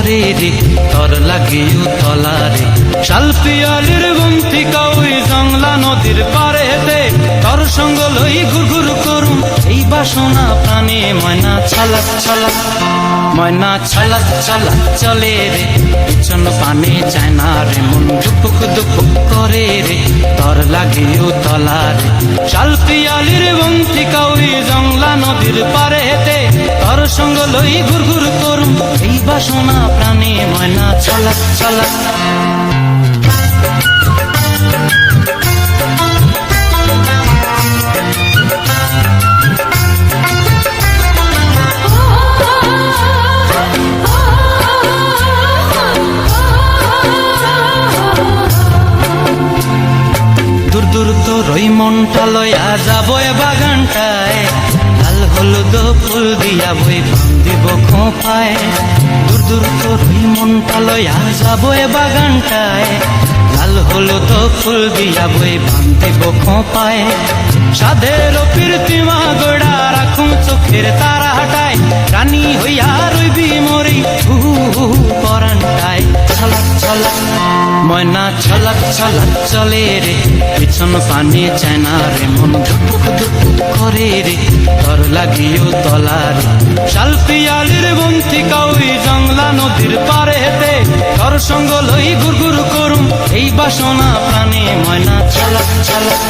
করে রে তর লাগে উতলা রে শাল পিয়ালির বন্তিকা ওই জংলা নদীর পারেতে তর সঙ্গ লই ঘুরঘুর করুম এই বাসনা প্রাণে ময়না ছলক ছলক ময়না ছলক ছলক চলে রে পিছন পানে যায় না রে মন দুপুক দুপুক করে রে তর লাগে উতলা রে শাল পিয়ালির বন্তিকা ওই জংলা নদীর পারেতে তর সঙ্গ লই ঘুরঘুর করুম এই বাসনা প্রাণে ময়না ছলক ছলক দূর দূর তোর ওই মনটা লয়া যাবো এ বাগানটায় লাল হলুদ ফুল দিয়া বই দিব খোঁপায় দূর দূর তোর ওই মনটা লয়া যাবো এ বাগানটায় লাল হলুদ ফুল দিয়া বই দিব খোঁপায় সাধের প্রীতিমা গোড়া রাখুম চোখের তারা হাটায় রানী হইয়া রইবি মরি হু হু পরানটায় ছলক ছলক ময়না ছলক ছলক চলে রে পিছন পানে চায় না রে মন দুপুক দুপুক করে রে তর লাগিও তলা রে শাল পিয়ালির বন্তিকা ওই জংলা নদীর পারেতে তর সঙ্গ লই ঘুরঘুর করুম এই বাসনা প্রাণে ময়না ছলক ছলক